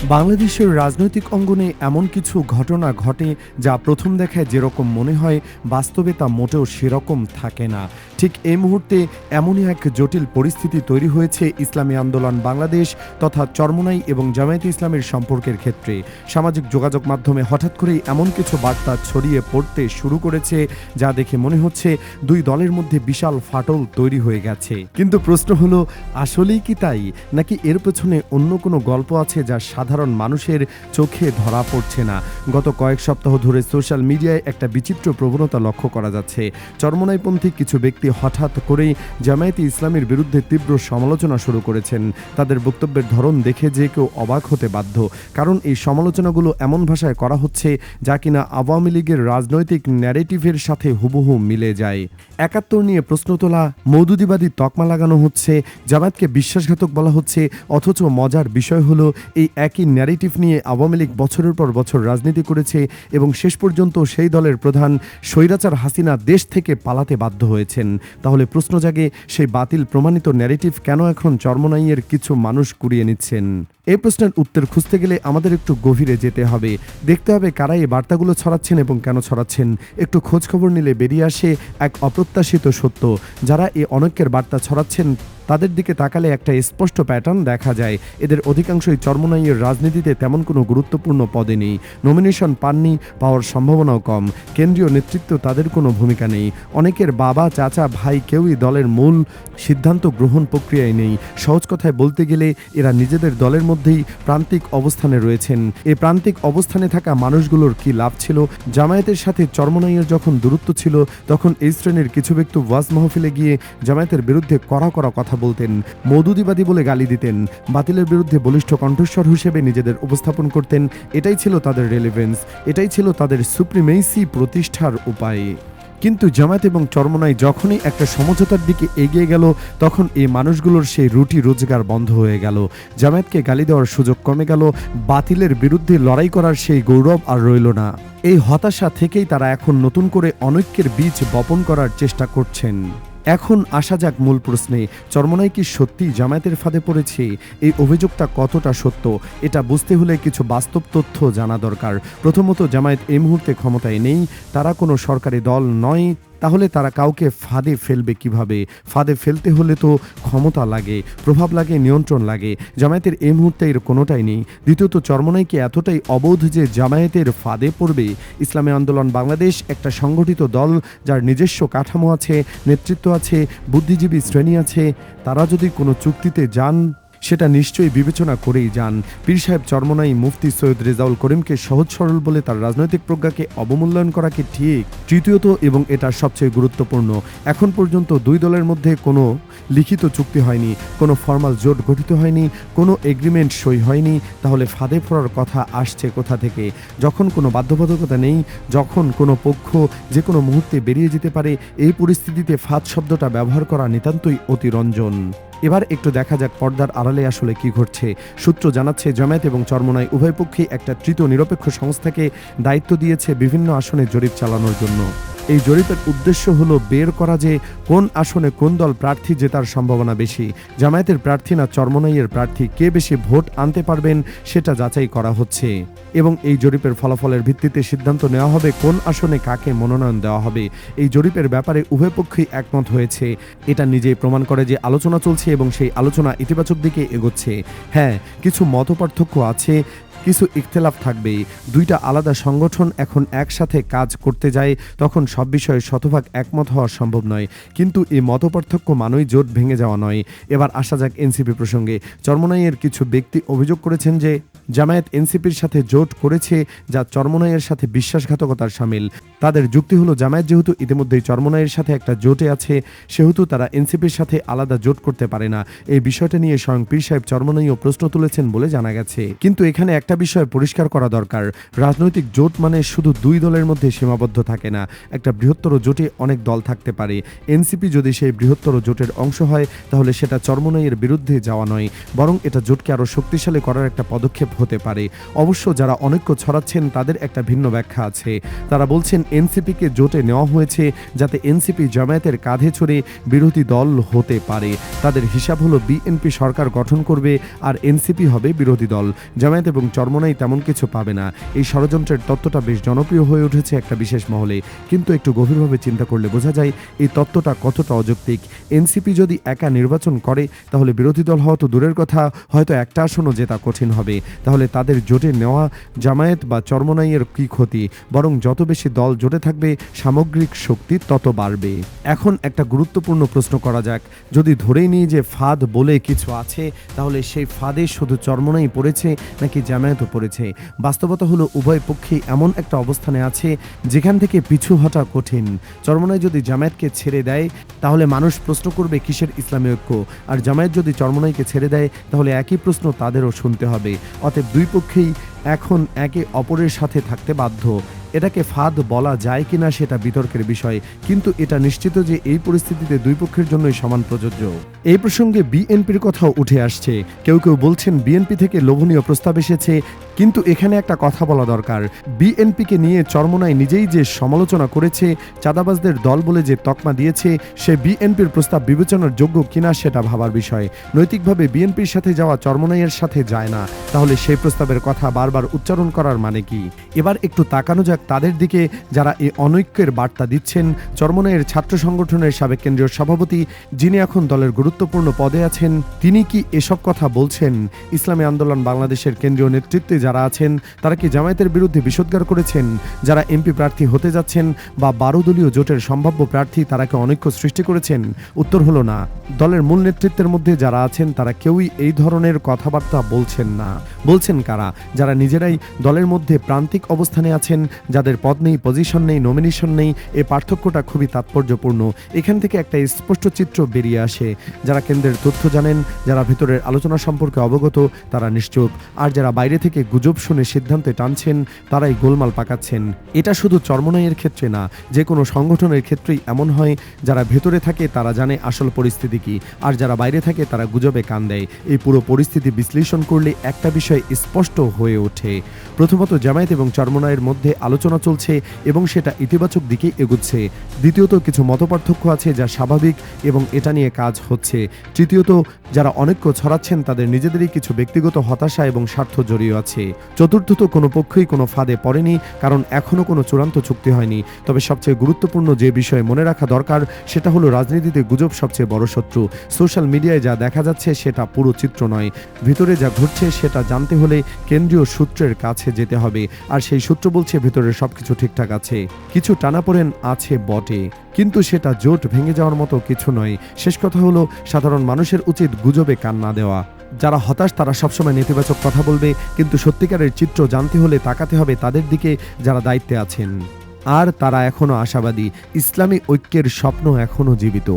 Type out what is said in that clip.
বাংলাদেশের রাজনৈতিক অঙ্গনে এমন কিছু ঘটনা ঘটে যা প্রথম দেখায় যেরকম মনে হয় বাস্তবে তা মোটেও সেরকম থাকে না। ঠিক এই মুহূর্তে এমনই এক জটিল পরিস্থিতি তৈরি হয়েছে ইসলামী আন্দোলন বাংলাদেশ তথা চরমোনাই এবং জামায়াতে ইসলামের সম্পর্কের ক্ষেত্রে। সামাজিক যোগাযোগ মাধ্যমে হঠাৎ করেই এমন কিছু বার্তা ছড়িয়ে পড়তে শুরু করেছে যা দেখে মনে হচ্ছে দুই দলের মধ্যে বিশাল ফাটল তৈরি হয়ে গেছে। কিন্তু প্রশ্ন হলো, আসলেই কি তাই, নাকি এর পেছনে অন্য কোনো গল্প আছে যা সাধারণ মানুষের চোখে ধরা পড়ছে না? গত কয়েক সপ্তাহ ধরে সোশ্যাল মিডিয়ায় একটা বিচিত্র প্রবণতা লক্ষ্য করা যাচ্ছে। চরমোনাইপন্থী কিছু ব্যক্তি হঠাৎ করেই জামায়াতে ইসলামের বিরুদ্ধে তীব্র সমালোচনা শুরু করেছেন। তাদের বক্তব্যের ধরন দেখে যে কেউ অবাক হতে বাধ্য, কারণ এই সমালোচনাগুলো এমন ভাষায় করা হচ্ছে যা কিনা আওয়ামী লীগের রাজনৈতিক ন্যারেটিভের সাথে হুবহু মিলে যায়। ৭১ নিয়ে প্রশ্ন তোলা, মওদুদিবাদী তকমা লাগানো হচ্ছে, জামায়াতকে বিশ্বাসঘাতক বলা হচ্ছে, অথচ মজার বিষয় হলো এই একই ন্যারেটিভ নিয়ে আওয়ামী লীগ বছরের পর বছর রাজনীতি করেছে এবং শেষ পর্যন্ত সেই দলের প্রধান স্বৈরাচার হাসিনা দেশ থেকে পালাতে বাধ্য হয়েছেন। তাহলে প্রশ্ন জাগে, সেই বাতিল প্রমাণিত ন্যারেটিভ কেন এখন চরমোনাইয়ের কিছু মানুষ কুড়িয়ে নিচ্ছেন? এই প্রশ্নের উত্তর খুঁজতে গেলে আমাদের একটু গভীরে যেতে হবে, দেখতে হবে কারা এই বার্তাগুলো ছড়াচ্ছেন এবং কেন ছড়াচ্ছেন। একটু খোঁজ খবর নিলে বেরিয়ে আসে এক অপ্রত্যাশিত সত্য। যারা এই অনৈক্যের বার্তা ছড়াচ্ছেন তাদের দিকে তাকালে একটা স্পষ্ট প্যাটার্ন দেখা যায়। এদের অধিকাংশই চরমোনাইয়ের রাজনীতিতে তেমন কোনো গুরুত্বপূর্ণ পদে নেই, নমিনেশন পাননি, পাওয়ার সম্ভাবনাও কম, কেন্দ্রীয় নেতৃত্ব তাদের কোনো ভূমিকা নেই। অনেকের বাবা, চাচা, ভাই কেউই দলের মূল সিদ্ধান্ত গ্রহণ প্রক্রিয়ায় নেই। সহজ কথায় বলতে গেলে এরা নিজেদের দলের মধ্যেই প্রান্তিক অবস্থানে রয়েছেন। এই প্রান্তিক অবস্থানে থাকা মানুষগুলোর কি লাভ ছিল? জামায়াতের সাথে চরমোনাইয়ের যখন দূরত্ব ছিল তখন এই শ্রেণীর কিছু ব্যক্তি ওয়াজ মাহফিলে গিয়ে জামায়াতের বিরুদ্ধে কড়া কড়া কথা বলতেন, মওদুদিবাদী বলে গালি দিতেন, বাতিলের বিরুদ্ধে বলিষ্ঠ কণ্ঠস্বর হিসেবে নিজেদের উপস্থাপন করতেন। এটাই ছিল তাদের রেলেভেন্স, এটাই ছিল তাদের সুপ্রিমেসি প্রতিষ্ঠার উপায়। কিন্তু জামায়াত এবং চরমোনাই যখনই একটা সমঝোতার দিকে এগিয়ে গেল তখন এই মানুষগুলোর সেই রুটি রোজগার বন্ধ হয়ে গেল। জামায়াতকে গালি দেওয়ার সুযোগ কমে গেল, বাতিলের বিরুদ্ধে লড়াই করার সেই গৌরব আর রইল না। এই হতাশা থেকেই তারা এখন নতুন করে অনৈক্যের বীজ বপন করার চেষ্টা করছেন। এখন আসা যাক মূল প্রশ্নে, চরমোনাই কি সত্যি জামায়াতের ফাঁদে পড়েছে? এই অভিযোগটা কতটা সত্য এটা বুঝতে হলে কিছু বাস্তব তথ্য জানা দরকার। প্রথমত, জামায়াত এই মুহূর্তে ক্ষমতায় নেই, তারা কোনো সরকারি দল নয়। তাহলে তারা কাউকে ফাঁদে ফেলবে কিভাবে? ফাঁদে ফেলতে হলে তো ক্ষমতা লাগে, প্রভাব লাগে, নিয়ন্ত্রণ লাগে। জামায়াতের এই মুহূর্তে এর কোনোটাই নেই। দ্বিতীয়ত, চরমোনাই কি এতটাই অবোধ যে জামায়াতের ফাঁদে পড়বে? ইসলামী আন্দোলন বাংলাদেশ একটা সংগঠিত দল যার নিজস্ব কাঠামো আছে, নেতৃত্ব আছে, বুদ্ধিজীবী শ্রেণী আছে। তারা যদি কোনো চুক্তিতে যান সেটা নিশ্চয়ই বিবেচনা করেই যান। পীর সাহেব চরমোনাই মুফতি সৈয়দ রেজাউল করিমকে সহজ সরল বলে তার রাজনৈতিক প্রজ্ঞাকে অবমূল্যায়ন করা কি ঠিক? তৃতীয়ত, এবং এটা সবচেয়ে গুরুত্বপূর্ণ, এখন পর্যন্ত দুই দলের মধ্যে কোনো লিখিত চুক্তি হয়নি, কোনো ফর্মাল জোট গঠিত হয়নি, কোনো এগ্রিমেন্ট সই হয়নি। তাহলে ফাঁদে পড়ার কথা আসছে কোথা থেকে? যখন কোনো বাধ্যবাধকতা নেই, যখন কোনো পক্ষ যে কোনো মুহূর্তে বেরিয়ে যেতে পারে, এই পরিস্থিতিতে ফাঁদ শব্দটা ব্যবহার করা নিতান্তই অতিরঞ্জন। এবার একটু দেখা যাক পর্দার আড়ালে আসলে কি ঘটছে। সূত্র জানাচ্ছে, জামায়াত এবং চরমোনাই উভয় পক্ষেই একটা তৃতীয় নিরপেক্ষ সংস্থাকে দায়িত্ব দিয়েছে বিভিন্ন আসনে জরিপ চালানোর জন্য। এই জরিপের উদ্দেশ্য হলো বের করা যে কোন আসনে কোন দল প্রার্থী জেতার সম্ভাবনা বেশি। জামায়াতের প্রার্থী না চরমোনাইয়ের প্রার্থী, কে বেশি ভোট আনতে পারবেন সেটা যাচাই করা হচ্ছে এবং এই জরিপের ফলাফলের ভিত্তিতে সিদ্ধান্ত নেওয়া হবে কোন আসনে কাকে মনোনয়ন দেওয়া হবে। এই জরিপের ব্যাপারে উভয় পক্ষই একমত হয়েছে। এটা নিজেই প্রমাণ করে যে আলোচনা চলছে এবং সেই আলোচনা ইতিবাচক দিকে এগোচ্ছে। হ্যাঁ, কিছু মতপার্থক্য আছে, কিছু ইখতিলাফ থাকবেই। দুইটা আলাদা সংগঠন এখন একসাথে কাজ করতে যায়, তখন সব বিষয়ে শতভাগ একমত হওয়া সম্ভব নয়। কিন্তু এই মতপার্থক্য মানেই জোট ভেঙে যাওয়া নয়। এবার আসা যাক এনসিপি প্রসঙ্গে। চরমোনাইয়ের কিছু ব্যক্তি অভিযোগ করেছেন যে জামায়াত এনসিপির সাথে জোট করেছে যা চরমোনাইয়ের সাথে বিশ্বাসঘাতকতার শামিল। তাদের যুক্তি হলো, জামায়াত যেহেতু ইতিমধ্যেই চরমোনাইয়ের সাথে একটা জোটে আছে, সেহেতু তারা এনসিপির সাথে আলাদা জোট করতে পারে না। এই বিষয়টা নিয়ে স্বয়ং পীর সাহেব চরমোনাইও প্রশ্ন তুলেছেন বলে জানা গেছে। কিন্তু এখানে একটা বিষয় পরিষ্কার করা দরকার, রাজনৈতিক জোট মানে শুধু দুই দলের মধ্যে সীমাবদ্ধ থাকে না। একটা বৃহত্তর জোটে অনেক দল থাকতে পারে। এনসিপি যদি সেই বৃহত্তর জোটের অংশ হয় তাহলে সেটা চরমোনাইয়ের বিরুদ্ধে যাওয়া নয়, বরং এটা জোটকে আরো শক্তিশালী করার একটা পদক্ষেপ হতে পারে। অবশ্য যারা অনৈক্য ছড়াচ্ছেন তাদের একটা ভিন্ন ব্যাখ্যা আছে। তারা বলছেন এনসিপিকে জোটে নেওয়া হয়েছে যাতে এনসিপি জামায়াতের কাঁধে চড়ে বিরোধী দল হতে পারে। তাদের হিসাব হলো বিএনপি সরকার গঠন করবে আর এনসিপি হবে বিরোধী দল। জামায়াত এবং চরমোনাই তেমন কিছু পাবে না। এই ষড়যন্ত্রের তত্ত্বটা বেশ জনপ্রিয় হয়ে উঠেছে একটা বিশেষ মহলে, কিন্তু একটু গভীরভাবে চিন্তা করলে বোঝা যায় এই তত্ত্বটা কতটা অযৌক্তিক। এনসিপি যদি একা নির্বাচন করে তাহলে বিরোধী দল হওয়া তো দূরের কথা, হয়তো একটা আসনও জেতা কঠিন হবে। তাহলে তাদের জোটে নেওয়া জামায়াত বা চরমোনাইয়ের কি ক্ষতি? বরং যত বেশি দল জোটে থাকবে সামগ্রিক শক্তি তত বাড়বে। এখন একটা গুরুত্বপূর্ণ প্রশ্ন করা যাক, যদি ধরেই নিই যে ফাঁদ বলে কিছু আছে, তাহলে সেই ফাঁদে শুধু চরমোনাই পড়েছে নাকি জামায়াতও পড়েছে? বাস্তবতা হলো উভয় পক্ষেই এমন একটা অবস্থানে আছে যেখান থেকে পিছু হটা কঠিন। চরমোনাই যদি জামায়াতকে ছেড়ে দেয় তাহলে মানুষ প্রশ্ন করবে কিসের ইসলামী ঐক্য, আর জামায়াত যদি চরমোনাইকে ছেড়ে দেয় তাহলে একই প্রশ্ন তাদেরও শুনতে হবে। অতএব দুই পক্ষেই এখন একে অপরের সাথে থাকতে বাধ্য। এটাকে ফাঁদ বলা যায় কিনা সেটা বিতর্কের বিষয়, কিন্তু এটা নিশ্চিত যে এই পরিস্থিতিতে দুই পক্ষের জন্যই সমান প্রযোজ্য। এই প্রসঙ্গে বিএনপির কথাও উঠে আসছে। কেউ কেউ বলছেন বিএনপি থেকে লোভনীয় প্রস্তাব এসেছে, কিন্তু এখানে একটা কথা বলা দরকার। বিএনপিকে নিয়ে চরমোনাই নিজেই যে সমালোচনা করেছে, চাঁদাবাজদের দল বলে যে তকমা দিয়েছে, সে বিএনপির প্রস্তাব বিবেচনার যোগ্য কিনা সেটা ভাবার বিষয়। নৈতিকভাবে বিএনপির সাথে যাওয়া চরমোনাইয়ের সাথে যায় না, তাহলে সেই প্রস্তাবের কথা বারবার উচ্চারণ করার মানে কি? এবার একটু তাকানো যাক তাদের দিকে যারা এই অনৈক্যের বার্তা দিচ্ছেন। চরমোনাইয়ের ছাত্র সংগঠনের সাবেক কেন্দ্রীয় সভাপতি, যিনি এখন দলের গুরুত্বপূর্ণ পদে আছেন, তিনি কি এসব কথা বলছেন? ইসলামী আন্দোলন বাংলাদেশের কেন্দ্রীয় নেতৃত্বে যারা আছেন তারা কি জামায়াতের বিরুদ্ধে বিষোদ্গার করেছেন? যারা এমপি প্রার্থী হতে যাচ্ছেন বা 12 দলীয় জোটের সম্ভাব্য প্রার্থী, তারা কি অনৈক্য সৃষ্টি করেছেন? উত্তর হলো না। দলের মূল নেতৃত্বের মধ্যে যারা আছেন তারা কেউই এই ধরনের কথাবার্তা বলছেন না। বলছেন কারা? যারা নিজেরাই দলের মধ্যে প্রান্তিক অবস্থানে আছেন, যাদের পদ নেই, পজিশন নেই, নমিনেশন নেই। এই পার্থক্যটা খুবই তাৎপর্যপূর্ণ। এখান থেকে একটা স্পষ্ট চিত্র বেরিয়ে আসে। যারা কেন্দ্রের তথ্য জানেন, যারা ভেতরের আলোচনা সম্পর্কে অবগত, তারা নিশ্চুপ। আর যারা বাইরে থেকে গুজব শুনে সিদ্ধান্তে টানছেন, তারাই গোলমাল পাকাচ্ছেন। এটা শুধু চরমোনাইয়ের ক্ষেত্রে না, যে কোনো সংগঠনের ক্ষেত্রেই এমন হয়। যারা ভেতরে থাকে তারা জানে আসল পরিস্থিতি কি, আর যারা বাইরে থাকে তারা গুজবে কান দেয়। এই পুরো পরিস্থিতি বিশ্লেষণ করলে একটা বিষয় স্পষ্ট হয়ে ওঠে। প্রথমত, জামায়াত এবং চরমোনাইয়ের মধ্যে আলোচনা চলছে এবং সেটা ইতিবাচক দিকে এগুচ্ছে। দ্বিতীয়ত, কিছু মতপার্থক্য আছে যা স্বাভাবিক এবং এটা নিয়ে কাজ হচ্ছে। তৃতীয়ত, যারা অনৈক্য ছড়াচ্ছেন তাদের নিজেদেরই কিছু ব্যক্তিগত হতাশা এবং স্বার্থ জড়িয়ে আছে। চতুর্থত, কোনো পক্ষই কোনো ফাঁদে পড়েনি, কারণ এখনও কোনো চূড়ান্ত চুক্তি হয়নি। তবে সবচেয়ে গুরুত্বপূর্ণ যে বিষয়ে মনে রাখা দরকার সেটা হলো রাজনীতিতে গুজব সবচেয়ে বড় শত্রু। সোশ্যাল মিডিয়ায় যা দেখা যাচ্ছে সেটা পুরো চিত্র নয়। ভিতরে যা ঘটছে সেটা জানতে হলে কেন্দ্রীয় সূত্রের কাছে যেতে হবে, আর সেই সূত্র বলছে ভেতরের সবকিছু ঠিকঠাক আছে। কিছু টানাপোড়েন আছে বটে, কিন্তু সেটা জোট ভেঙে যাওয়ার মতো কিছু নয়। শেষ কথা হলো, সাধারণ মানুষের উচিত গুজবে কান না দেওয়া। যারা হতাশ তারা সবসময় নেতিবাচক কথা বলবে, কিন্তু সত্যিকারের চিত্র জানতে হলে তাকাতে হবে তাদের দিকে যারা দায়িত্বে আছেন। আর তারা এখনো আশাবাদী, ইসলামী ঐক্যের স্বপ্ন এখনো জীবিত।